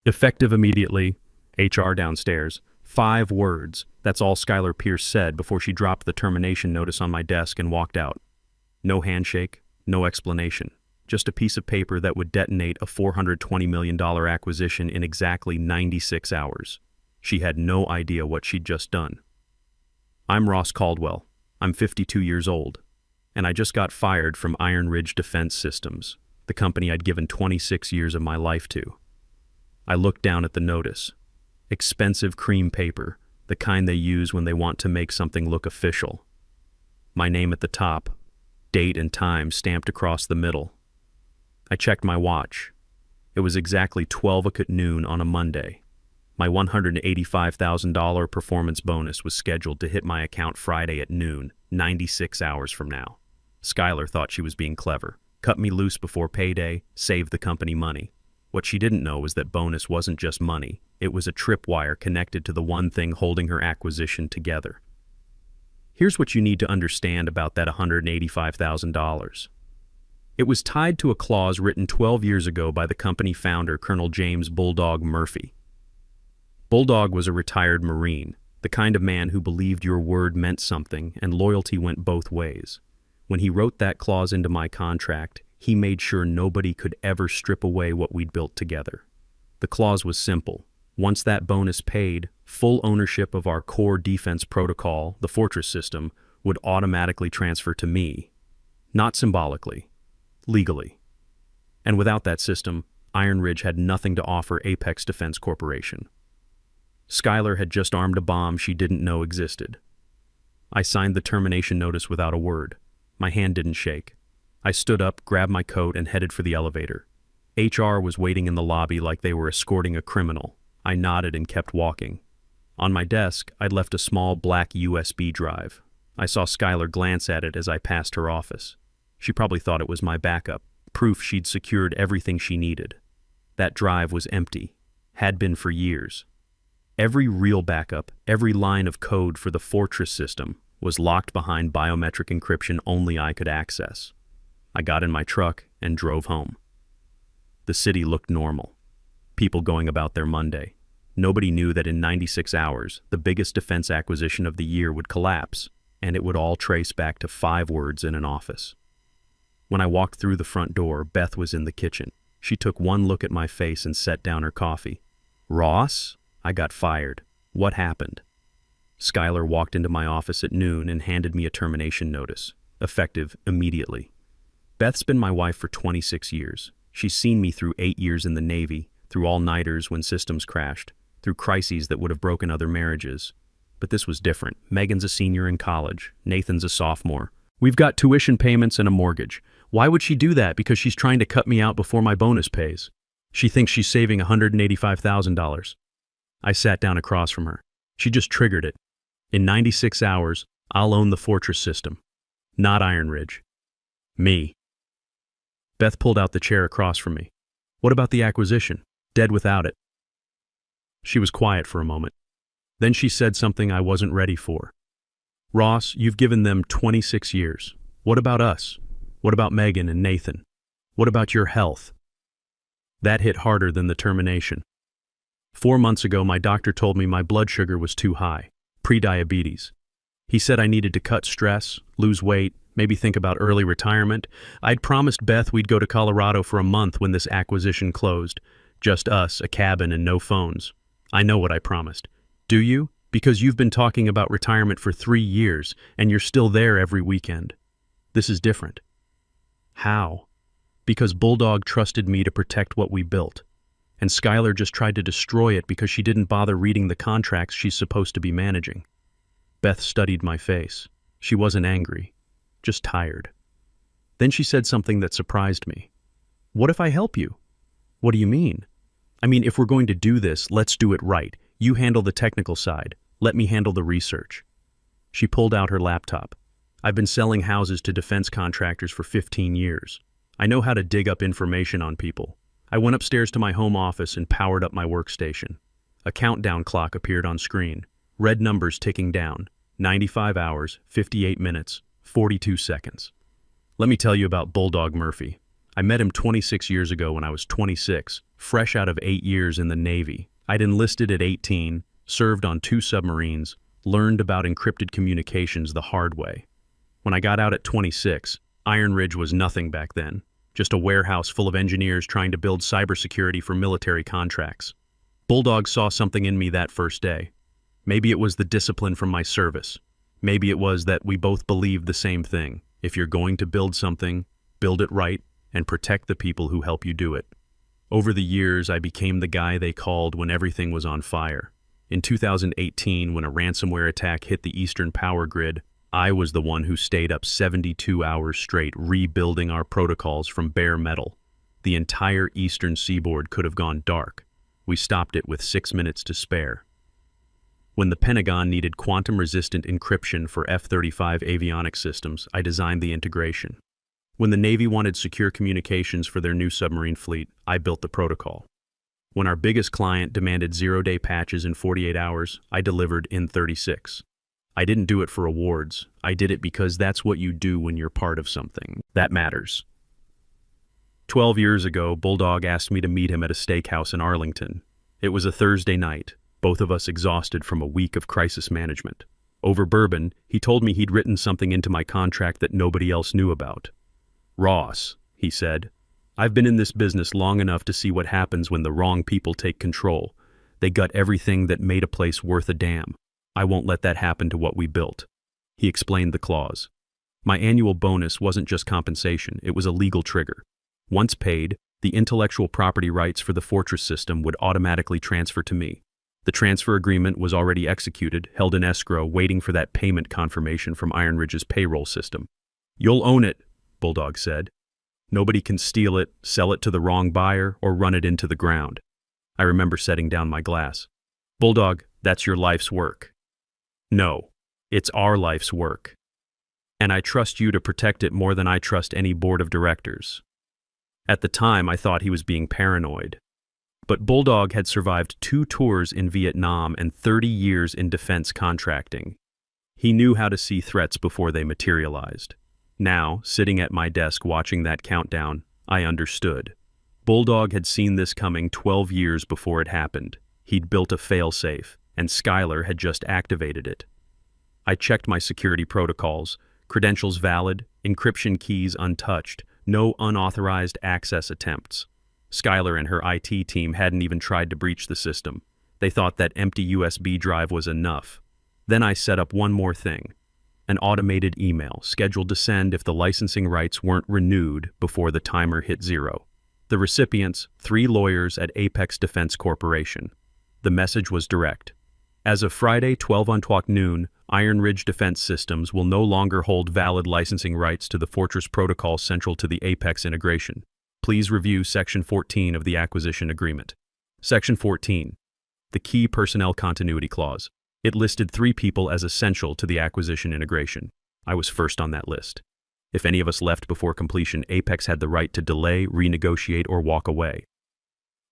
Effective immediately. HR downstairs. 5 words. That's all Skylar Pierce said before she dropped the termination notice on my desk and walked out. No handshake, no explanation. Just a piece of paper that would detonate a $420 million acquisition in exactly 96 hours. She had no idea what she'd just done. I'm Ross Caldwell. I'm 52 years old. And I just got fired from Iron Ridge Defense Systems, the company I'd given 26 years of my life to. I looked down at the notice. Expensive cream paper, the kind they use when they want to make something look official. My name at the top, date and time stamped across the middle. I checked my watch. It was exactly 12 o'clock noon on a Monday. My $185,000 performance bonus was scheduled to hit my account Friday at noon, 96 hours from now. Skylar thought she was being clever. Cut me loose before payday, saved the company money. What she didn't know was that bonus wasn't just money. It was a tripwire connected to the one thing holding her acquisition together. Here's what you need to understand about that $185,000. It was tied to a clause written 12 years ago by the company founder, Colonel James Bulldog Murphy. Bulldog was a retired Marine, the kind of man who believed your word meant something and loyalty went both ways. When he wrote that clause into my contract, he made sure nobody could ever strip away what we'd built together. The clause was simple. Once that bonus paid, full ownership of our core defense protocol, the Fortress system, would automatically transfer to me. Not symbolically, legally. And without that system, Iron Ridge had nothing to offer Apex Defense Corporation. Skylar had just armed a bomb she didn't know existed. I signed the termination notice without a word. My hand didn't shake. I stood up, grabbed my coat, and headed for the elevator. HR was waiting in the lobby like they were escorting a criminal. I nodded and kept walking. On my desk, I'd left a small black USB drive. I saw Skylar glance at it as I passed her office. She probably thought it was my backup, proof she'd secured everything she needed. That drive was empty, had been for years. Every real backup, every line of code for the Fortress system was locked behind biometric encryption only I could access. I got in my truck and drove home. The city looked normal. People going about their Monday. Nobody knew that in 96 hours, the biggest defense acquisition of the year would collapse, and it would all trace back to 5 words in an office. When I walked through the front door, Beth was in the kitchen. She took one look at my face and set down her coffee. "Ross, I got fired. What happened?" Skylar walked into my office at noon and handed me a termination notice, effective immediately. Beth's been my wife for 26 years. She's seen me through 8 years in the Navy, through all-nighters when systems crashed, through crises that would have broken other marriages. But this was different. Megan's a senior in college. Nathan's a sophomore. We've got tuition payments and a mortgage. Why would she do that? Because she's trying to cut me out before my bonus pays. She thinks she's saving $185,000. I sat down across from her. She just triggered it. In 96 hours, I'll own the Fortress system. Not Iron Ridge. Me. Beth pulled out the chair across from me. What about the acquisition? Dead without it. She was quiet for a moment. Then she said something I wasn't ready for. "Ross, you've given them 26 years. What about us? What about Megan and Nathan? What about your health?" That hit harder than the termination. 4 months ago, my doctor told me my blood sugar was too high, pre-diabetes. He said I needed to cut stress, lose weight, maybe think about early retirement. I'd promised Beth we'd go to Colorado for a month when this acquisition closed. Just us, a cabin, and no phones. I know what I promised. Do you? Because you've been talking about retirement for 3 years, and you're still there every weekend. This is different. How? Because Bulldog trusted me to protect what we built. And Skylar just tried to destroy it because she didn't bother reading the contracts she's supposed to be managing. Beth studied my face. She wasn't angry, just tired. Then she said something that surprised me. "What if I help you?" "What do you mean?" "I mean, if we're going to do this, let's do it right. You handle the technical side. Let me handle the research." She pulled out her laptop. "I've been selling houses to defense contractors for 15 years. I know how to dig up information on people." I went upstairs to my home office and powered up my workstation. A countdown clock appeared on screen. Red numbers ticking down. 95 hours, 58 minutes, 42 seconds. Let me tell you about Bulldog Murphy. I met him 26 years ago when I was 26, fresh out of 8 years in the Navy. I'd enlisted at 18, served on 2 submarines, learned about encrypted communications the hard way. When I got out at 26, Iron Ridge was nothing back then, just a warehouse full of engineers trying to build cybersecurity for military contracts. Bulldog saw something in me that first day. Maybe it was the discipline from my service. Maybe it was that we both believed the same thing. If you're going to build something, build it right and protect the people who help you do it. Over the years, I became the guy they called when everything was on fire. In 2018, when a ransomware attack hit the Eastern power grid, I was the one who stayed up 72 hours straight rebuilding our protocols from bare metal. The entire eastern seaboard could have gone dark. We stopped it with 6 minutes to spare. When the Pentagon needed quantum-resistant encryption for F-35 avionics systems, I designed the integration. When the Navy wanted secure communications for their new submarine fleet, I built the protocol. When our biggest client demanded 0-day patches in 48 hours, I delivered in 36. I didn't do it for awards. I did it because that's what you do when you're part of something that matters. 12 years ago, Bulldog asked me to meet him at a steakhouse in Arlington. It was a Thursday night, both of us exhausted from a week of crisis management. Over bourbon, he told me he'd written something into my contract that nobody else knew about. "Ross," he said, "I've been in this business long enough to see what happens when the wrong people take control. They gut everything that made a place worth a damn. I won't let that happen to what we built." He explained the clause. My annual bonus wasn't just compensation, it was a legal trigger. Once paid, the intellectual property rights for the Fortress system would automatically transfer to me. The transfer agreement was already executed, held in escrow, waiting for that payment confirmation from Iron Ridge's payroll system. "You'll own it," Bulldog said. "Nobody can steal it, sell it to the wrong buyer, or run it into the ground." I remember setting down my glass. "Bulldog, that's your life's work." "No, it's our life's work. And I trust you to protect it more than I trust any board of directors." At the time, I thought he was being paranoid. But Bulldog had survived 2 tours in Vietnam and 30 years in defense contracting. He knew how to see threats before they materialized. Now, sitting at my desk watching that countdown, I understood. Bulldog had seen this coming 12 years before it happened. He'd built a failsafe, and Skylar had just activated it. I checked my security protocols, credentials valid, encryption keys untouched, no unauthorized access attempts. Skylar and her IT team hadn't even tried to breach the system. They thought that empty USB drive was enough. Then I set up one more thing. An automated email scheduled to send if the licensing rights weren't renewed before the timer hit 0. The recipients, 3 lawyers at Apex Defense Corporation. The message was direct. As of Friday, 12 o'clock noon, Iron Ridge Defense Systems will no longer hold valid licensing rights to the Fortress Protocol central to the Apex integration. Please review Section 14 of the acquisition agreement. Section 14. The key personnel continuity clause. It listed 3 people as essential to the acquisition integration. I was first on that list. If any of us left before completion, Apex had the right to delay, renegotiate, or walk away.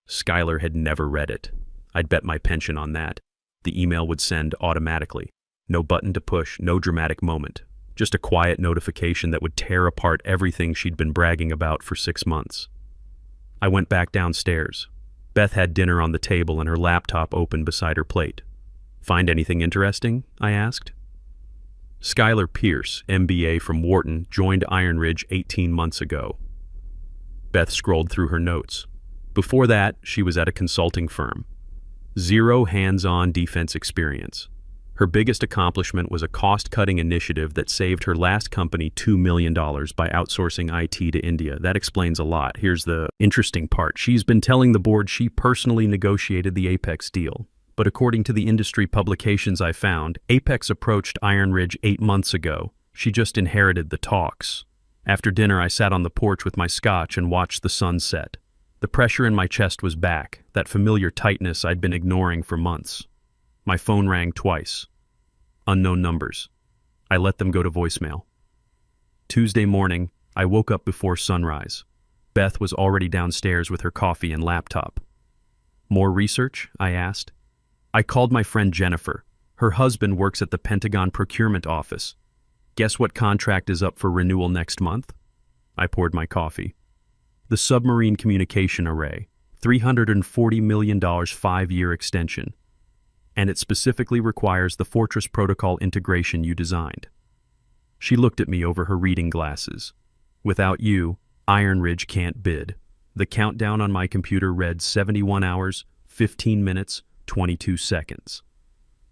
Skylar had never read it. I'd bet my pension on that. The email would send automatically. No button to push, no dramatic moment. Just a quiet notification that would tear apart everything she'd been bragging about for 6 months. I went back downstairs. Beth had dinner on the table and her laptop open beside her plate. "Find anything interesting?" I asked. Skylar Pierce, MBA from Wharton, joined Iron Ridge 18 months ago. Beth scrolled through her notes. Before that, she was at a consulting firm. 0 hands-on defense experience. Her biggest accomplishment was a cost-cutting initiative that saved her last company $2 million by outsourcing IT to India. That explains a lot. Here's the interesting part. She's been telling the board she personally negotiated the Apex deal. But according to the industry publications I found, Apex approached Iron Ridge 8 months ago. She just inherited the talks. After dinner, I sat on the porch with my scotch and watched the sun set. The pressure in my chest was back, that familiar tightness I'd been ignoring for months. My phone rang twice. Unknown numbers. I let them go to voicemail. Tuesday morning, I woke up before sunrise. Beth was already downstairs with her coffee and laptop. "More research?" I asked. I called my friend Jennifer. Her husband works at the Pentagon Procurement Office. "Guess what contract is up for renewal next month?" I poured my coffee. "The submarine communication array. $340 million 5-year extension. And it specifically requires the Fortress Protocol integration you designed. She looked at me over her reading glasses. Without you, Iron Ridge can't bid. The countdown on my computer read 71 hours, 15 minutes, 22 seconds.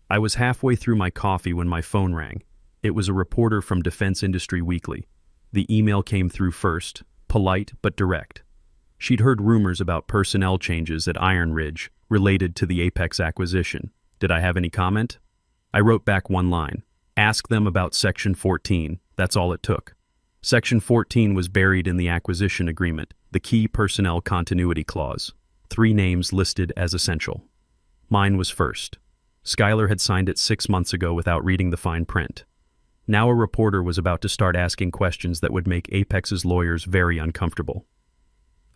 I was halfway through my coffee when my phone rang. It was a reporter from Defense Industry Weekly. The email came through first, polite but direct. She'd heard rumors about personnel changes at Iron Ridge related to the Apex acquisition. Did I have any comment? I wrote back one line. Ask them about Section 14. That's all it took. Section 14 was buried in the acquisition agreement, the key personnel continuity clause. 3 names listed as essential. Mine was first. Skylar had signed it 6 months ago without reading the fine print. Now a reporter was about to start asking questions that would make Apex's lawyers very uncomfortable.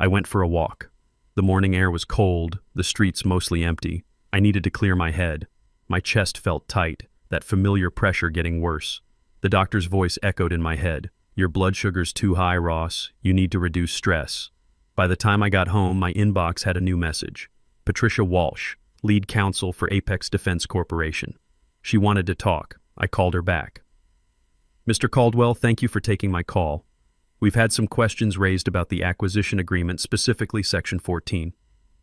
I went for a walk. The morning air was cold, the streets mostly empty. I needed to clear my head. My chest felt tight, that familiar pressure getting worse. The doctor's voice echoed in my head. Your blood sugar's too high, Ross. You need to reduce stress. By the time I got home, my inbox had a new message. Patricia Walsh, lead counsel for Apex Defense Corporation. She wanted to talk. I called her back. Mr. Caldwell, thank you for taking my call. We've had some questions raised about the acquisition agreement, specifically Section 14.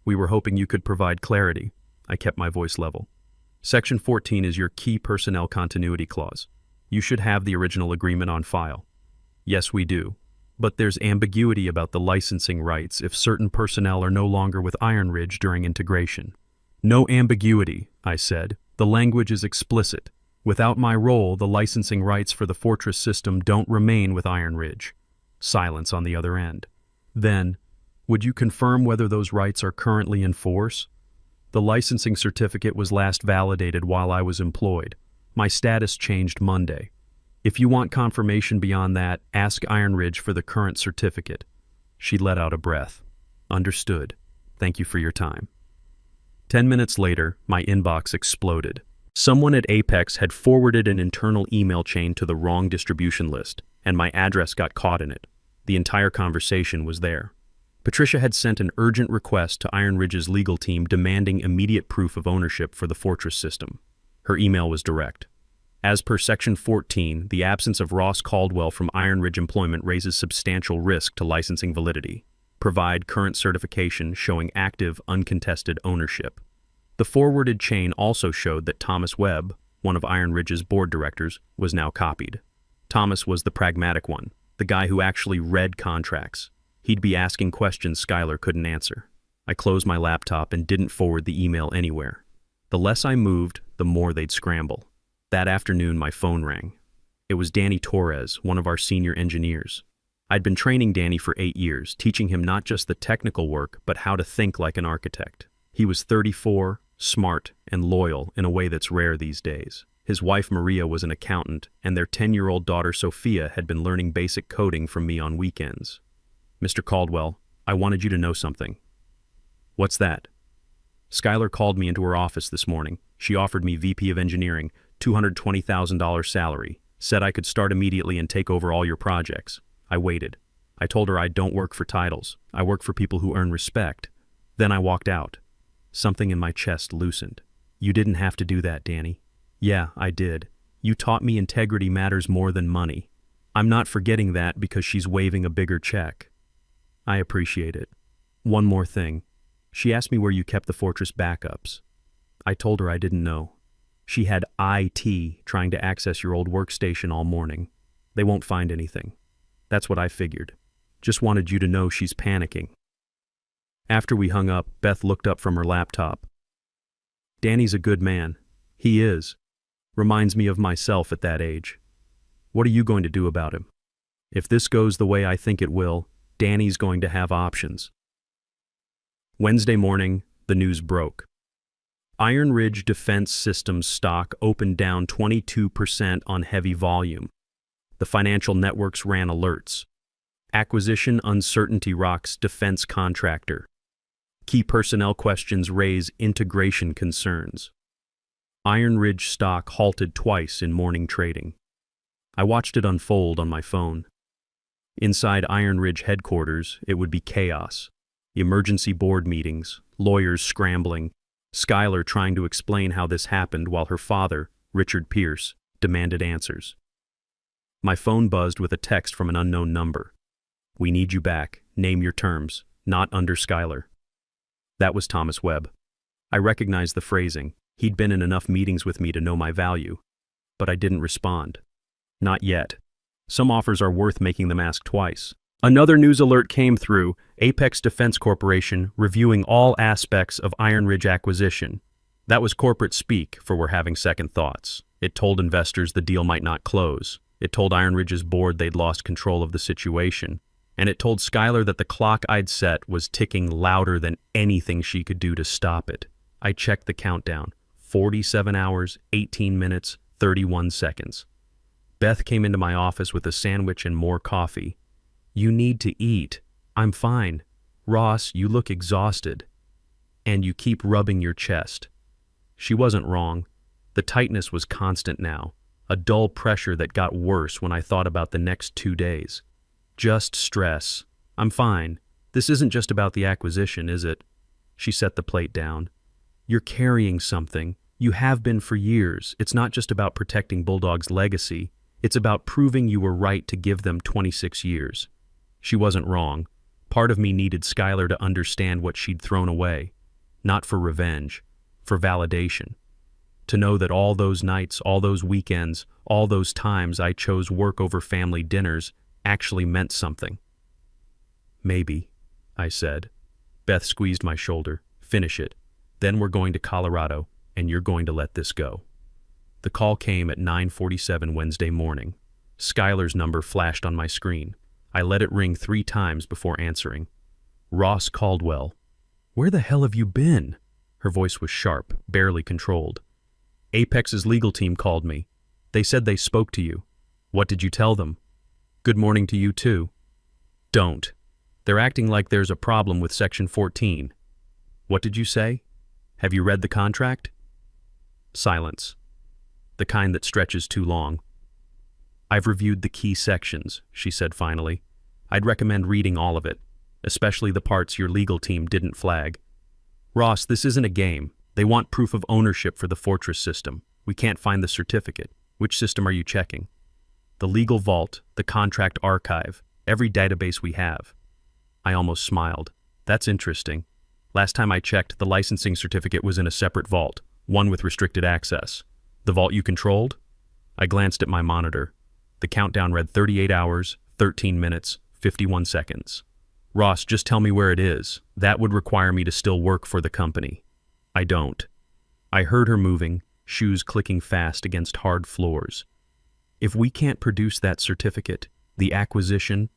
We were hoping you could provide clarity. I kept my voice level. Section 14 is your key personnel continuity clause. You should have the original agreement on file. Yes, we do. But there's ambiguity about the licensing rights if certain personnel are no longer with Iron Ridge during integration. No ambiguity, I said. The language is explicit. Without my role, the licensing rights for the Fortress system don't remain with Iron Ridge. Silence on the other end. Then, would you confirm whether those rights are currently in force? The licensing certificate was last validated while I was employed. My status changed Monday. If you want confirmation beyond that, ask Iron Ridge for the current certificate. She let out a breath. Understood. Thank you for your time. 10 minutes later, my inbox exploded. Someone at Apex had forwarded an internal email chain to the wrong distribution list, and my address got caught in it. The entire conversation was there. Patricia had sent an urgent request to Iron Ridge's legal team demanding immediate proof of ownership for the Fortress system. Her email was direct. As per Section 14, the absence of Ross Caldwell from Iron Ridge employment raises substantial risk to licensing validity. Provide current certification showing active, uncontested ownership. The forwarded chain also showed that Thomas Webb, one of Iron Ridge's board directors, was now copied. Thomas was the pragmatic one, the guy who actually read contracts. He'd be asking questions Skylar couldn't answer. I closed my laptop and didn't forward the email anywhere. The less I moved, the more they'd scramble. That afternoon, my phone rang. It was Danny Torres, one of our senior engineers. I'd been training Danny for 8 years, teaching him not just the technical work, but how to think like an architect. He was 34, smart, and loyal in a way that's rare these days. His wife Maria was an accountant, and their 10-year-old daughter Sophia had been learning basic coding from me on weekends. Mr. Caldwell, I wanted you to know something. What's that? Skylar called me into her office this morning. She offered me VP of Engineering, $220,000 salary, said I could start immediately and take over all your projects. I waited. I told her I don't work for titles. I work for people who earn respect. Then I walked out. Something in my chest loosened. You didn't have to do that, Danny. Yeah, I did. You taught me integrity matters more than money. I'm not forgetting that because she's waving a bigger check. I appreciate it. One more thing. She asked me where you kept the Fortress backups. I told her I didn't know. She had IT trying to access your old workstation all morning. They won't find anything. That's what I figured. Just wanted you to know she's panicking. After we hung up, Beth looked up from her laptop. Danny's a good man. He is. Reminds me of myself at that age. What are you going to do about him? If this goes the way I think it will, Danny's going to have options. Wednesday morning, the news broke. Iron Ridge Defense Systems stock opened down 22% on heavy volume. The financial networks ran alerts. Acquisition uncertainty rocks defense contractor. Key personnel questions raise integration concerns. Iron Ridge stock halted twice in morning trading. I watched it unfold on my phone. Inside Iron Ridge headquarters, it would be chaos. Emergency board meetings, lawyers scrambling, Skylar trying to explain how this happened while her father, Richard Pierce, demanded answers. My phone buzzed with a text from an unknown number. "We need you back. Name your terms. Not under Skylar." That was Thomas Webb. I recognized the phrasing. He'd been in enough meetings with me to know my value. But I didn't respond. Not yet. Some offers are worth making them ask twice. Another news alert came through, Apex Defense Corporation reviewing all aspects of Iron Ridge acquisition. That was corporate speak for we're having second thoughts. It told investors the deal might not close. It told Iron Ridge's board they'd lost control of the situation. And it told Skylar that the clock I'd set was ticking louder than anything she could do to stop it. I checked the countdown. 47 hours, 18 minutes, 31 seconds. Beth came into my office with a sandwich and more coffee. "You need to eat." "I'm fine." "Ross, you look exhausted." "And you keep rubbing your chest." She wasn't wrong. The tightness was constant now, a dull pressure that got worse when I thought about the next 2 days. "Just stress." "I'm fine. This isn't just about the acquisition, is it?" She set the plate down. "You're carrying something. You have been for years. It's not just about protecting Bulldog's legacy. It's about proving you were right to give them 26 years. She wasn't wrong. Part of me needed Skylar to understand what she'd thrown away. Not for revenge, for validation. To know that all those nights, all those weekends, all those times I chose work over family dinners actually meant something. "Maybe," I said. Beth squeezed my shoulder. "Finish it. Then we're going to Colorado, and you're going to let this go." The call came at 9:47 Wednesday morning. Skylar's number flashed on my screen. I let it ring 3 times before answering. "Ross Caldwell." "Where the hell have you been?" Her voice was sharp, barely controlled. "Apex's legal team called me. They said they spoke to you. What did you tell them?" "Good morning to you too." "Don't. They're acting like there's a problem with Section 14. What did you say? Have you read the contract?" Silence. The kind that stretches too long. "I've reviewed the key sections," she said finally. "I'd recommend reading all of it, especially the parts your legal team didn't flag. Ross, this isn't a game. They want proof of ownership for the Fortress system. We can't find the certificate. Which system are you checking?" "The legal vault, the contract archive, every database we have." I almost smiled. "That's interesting. Last time I checked, the licensing certificate was in a separate vault, one with restricted access. The vault you controlled?" I glanced at my monitor. The countdown read 38 hours, 13 minutes, 51 seconds. "Ross, just tell me where it is. That would require me to still work for the company." "I don't." I heard her moving, shoes clicking fast against hard floors. "If we can't produce that certificate, the acquisition—"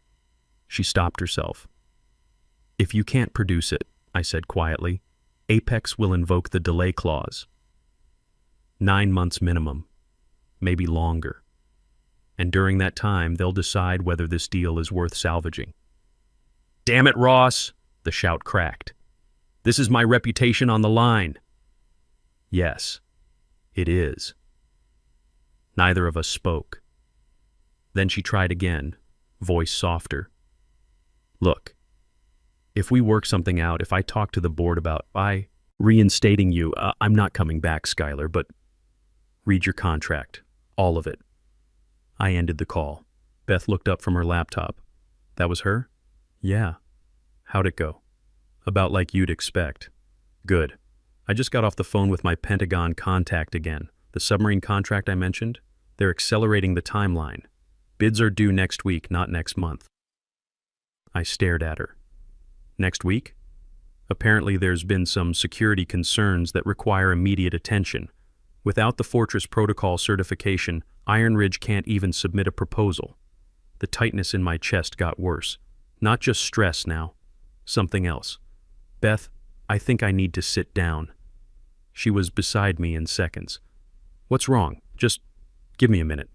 She stopped herself. "If you can't produce it," I said quietly, "Apex will invoke the delay clause. 9 months minimum, maybe longer. And during that time, they'll decide whether this deal is worth salvaging." "Damn it, Ross!" the shout cracked. "This is my reputation on the line." "Yes, it is." Neither of us spoke. Then she tried again, voice softer. "Look, if we work something out, if I talk to the board about reinstating you, I'm not coming back, Skylar, but read your contract, all of it." I ended the call. Beth looked up from her laptop. "That was her?" "Yeah." "How'd it go?" "About like you'd expect." "Good. I just got off the phone with my Pentagon contact again. The submarine contract I mentioned? They're accelerating the timeline. Bids are due next week, not next month." I stared at her. "Next week?" "Apparently there's been some security concerns that require immediate attention. Without the Fortress Protocol certification, Iron Ridge can't even submit a proposal." The tightness in my chest got worse. Not just stress now. Something else. "Beth, I think I need to sit down." She was beside me in seconds. "What's wrong? Just give me a minute."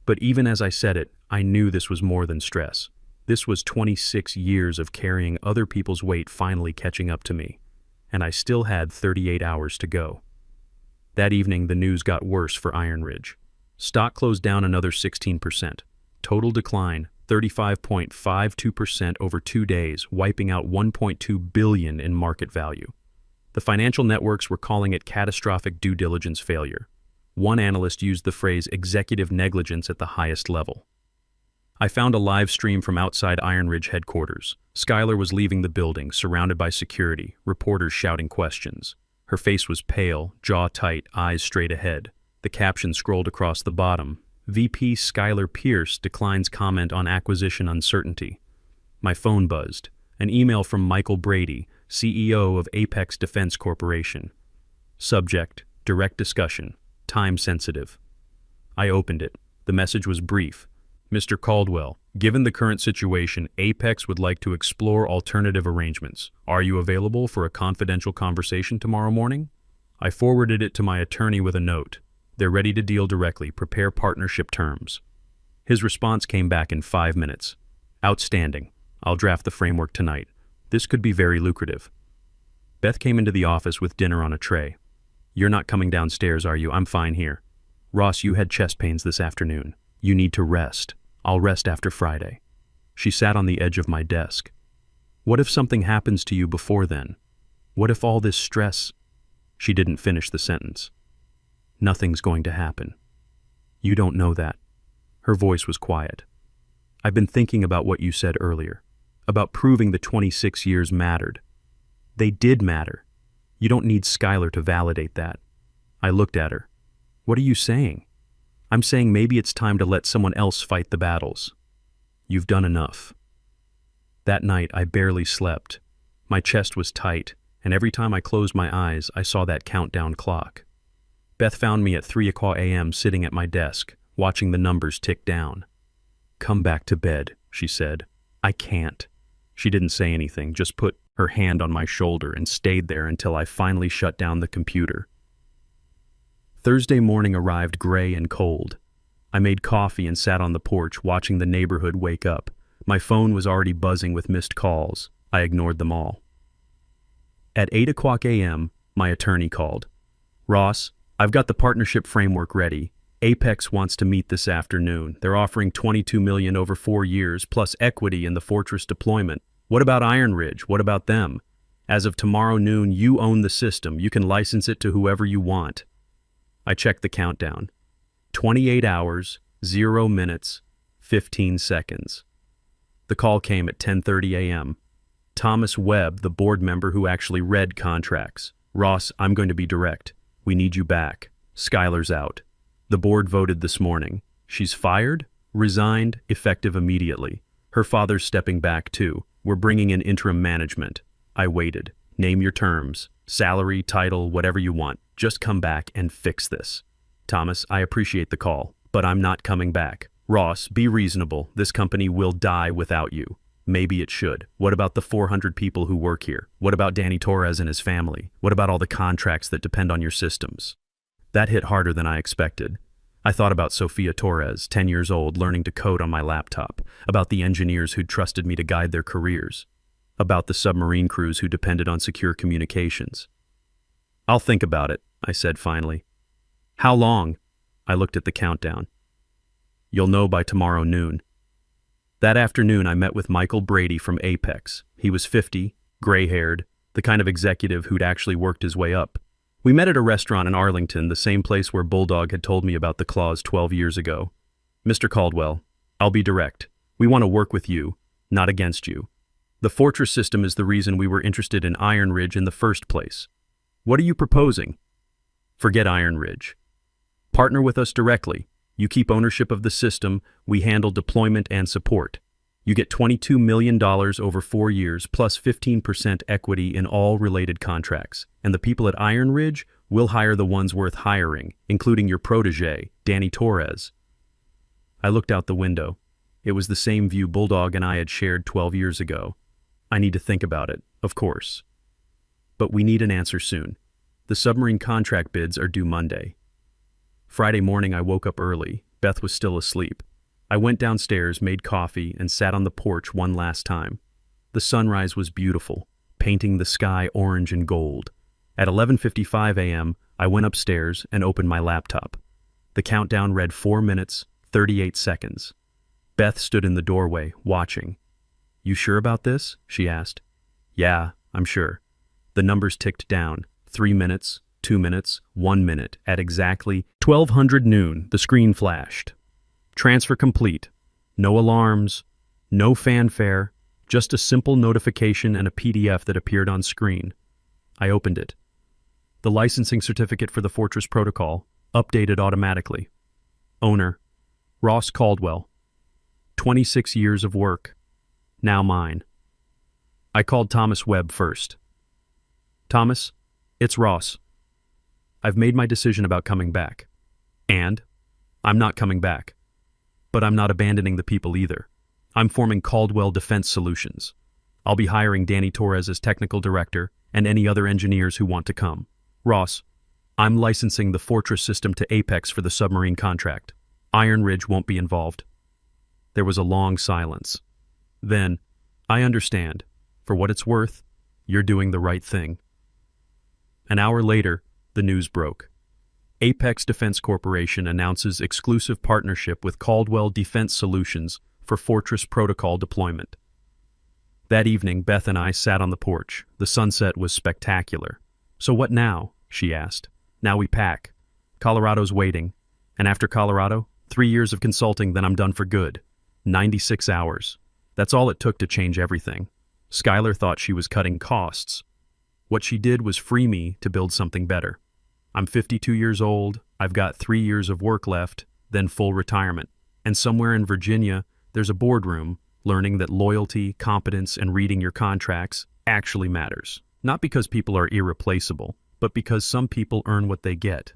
But even as I said it, I knew this was more than stress. This was 26 years of carrying other people's weight finally catching up to me. And I still had 38 hours to go. That evening, the news got worse for Iron Ridge. Stock closed down another 16%. Total decline, 35.52% over 2 days, wiping out $1.2 billion in market value. The financial networks were calling it catastrophic due diligence failure. One analyst used the phrase executive negligence at the highest level. I found a live stream from outside Iron Ridge headquarters. Skylar was leaving the building, surrounded by security, reporters shouting questions. Her face was pale, jaw tight, eyes straight ahead. The caption scrolled across the bottom. VP Skylar Pierce declines comment on acquisition uncertainty. My phone buzzed. An email from Michael Brady, CEO of Apex Defense Corporation. Subject, direct discussion, time sensitive. I opened it. The message was brief. Mr. Caldwell, given the current situation, Apex would like to explore alternative arrangements. Are you available for a confidential conversation tomorrow morning? I forwarded it to my attorney with a note. They're ready to deal directly. Prepare partnership terms. His response came back in 5 minutes. Outstanding. I'll draft the framework tonight. This could be very lucrative. Beth came into the office with dinner on a tray. You're not coming downstairs, are you? I'm fine here. Ross, you had chest pains this afternoon. You need to rest. I'll rest after Friday. She sat on the edge of my desk. What if something happens to you before then? What if all this stress... She didn't finish the sentence. Nothing's going to happen. You don't know that. Her voice was quiet. I've been thinking about what you said earlier, about proving the 26 years mattered. They did matter. You don't need Skylar to validate that. I looked at her. What are you saying? I'm saying maybe it's time to let someone else fight the battles. You've done enough. That night, I barely slept. My chest was tight, and every time I closed my eyes, I saw that countdown clock. Beth found me at 3 a.m. sitting at my desk, watching the numbers tick down. Come back to bed, she said. I can't. She didn't say anything, just put her hand on my shoulder and stayed there until I finally shut down the computer. Thursday morning arrived gray and cold. I made coffee and sat on the porch watching the neighborhood wake up. My phone was already buzzing with missed calls. I ignored them all. At 8 a.m., my attorney called. Ross, I've got the partnership framework ready. Apex wants to meet this afternoon. They're offering $22 million over 4 years, plus equity in the Fortress deployment. What about Iron Ridge? What about them? As of tomorrow noon, you own the system. You can license it to whoever you want. I checked the countdown. 28 hours, 0 minutes, 15 seconds. The call came at 10:30 a.m. Thomas Webb, the board member who actually read contracts. Ross, I'm going to be direct. We need you back. Skylar's out. The board voted this morning. She's fired, resigned, effective immediately. Her father's stepping back too. We're bringing in interim management. I waited. Name your terms. Salary, title, whatever you want. Just come back and fix this. Thomas, I appreciate the call, but I'm not coming back. Ross, be reasonable. This company will die without you. Maybe it should. What about the 400 people who work here? What about Danny Torres and his family? What about all the contracts that depend on your systems? That hit harder than I expected. I thought about Sophia Torres, 10 years old, learning to code on my laptop, about the engineers who'd trusted me to guide their careers, about the submarine crews who depended on secure communications. I'll think about it, I said finally. How long? I looked at the countdown. You'll know by tomorrow noon. That afternoon, I met with Michael Brady from Apex. He was 50, gray-haired, the kind of executive who'd actually worked his way up. We met at a restaurant in Arlington, the same place where Bulldog had told me about the clause 12 years ago. Mr. Caldwell, I'll be direct. We want to work with you, not against you. The Fortress system is the reason we were interested in Iron Ridge in the first place. What are you proposing? Forget Iron Ridge. Partner with us directly. You keep ownership of the system, we handle deployment and support. You get $22 million over 4 years, plus 15% equity in all related contracts. And the people at Iron Ridge will hire the ones worth hiring, including your protege, Danny Torres. I looked out the window. It was the same view Bulldog and I had shared 12 years ago. I need to think about it, of course. But we need an answer soon. The submarine contract bids are due Monday. Friday morning I woke up early. Beth was still asleep. I went downstairs, made coffee, and sat on the porch one last time. The sunrise was beautiful, painting the sky orange and gold. At 11:55 a.m., I went upstairs and opened my laptop. The countdown read 4 minutes, 38 seconds. Beth stood in the doorway, watching. "You sure about this?" she asked. "Yeah, I'm sure." The numbers ticked down. 3 minutes, 2 minutes, 1 minute. At exactly 1200 noon, the screen flashed. Transfer complete. No alarms, no fanfare, just a simple notification and a PDF that appeared on screen. I opened it. The licensing certificate for the Fortress Protocol, updated automatically. Owner, Ross Caldwell. 26 years of work. Now mine. I called Thomas Webb first. "Thomas, it's Ross. I've made my decision about coming back. And I'm not coming back. But I'm not abandoning the people either. I'm forming Caldwell Defense Solutions. I'll be hiring Danny Torres as technical director and any other engineers who want to come. Ross, I'm licensing the Fortress system to Apex for the submarine contract. Iron Ridge won't be involved." There was a long silence. Then, "I understand. For what it's worth, you're doing the right thing." An hour later, the news broke. Apex Defense Corporation announces exclusive partnership with Caldwell Defense Solutions for Fortress Protocol deployment. That evening, Beth and I sat on the porch. The sunset was spectacular. "So what now?" she asked. "Now we pack. Colorado's waiting. And after Colorado, 3 years of consulting, then I'm done for good. 96 hours. That's all it took to change everything." Skylar thought she was cutting costs. What she did was free me to build something better. I'm 52 years old, I've got 3 years of work left, then full retirement. And somewhere in Virginia, there's a boardroom learning that loyalty, competence, and reading your contracts actually matters. Not because people are irreplaceable, but because some people earn what they get.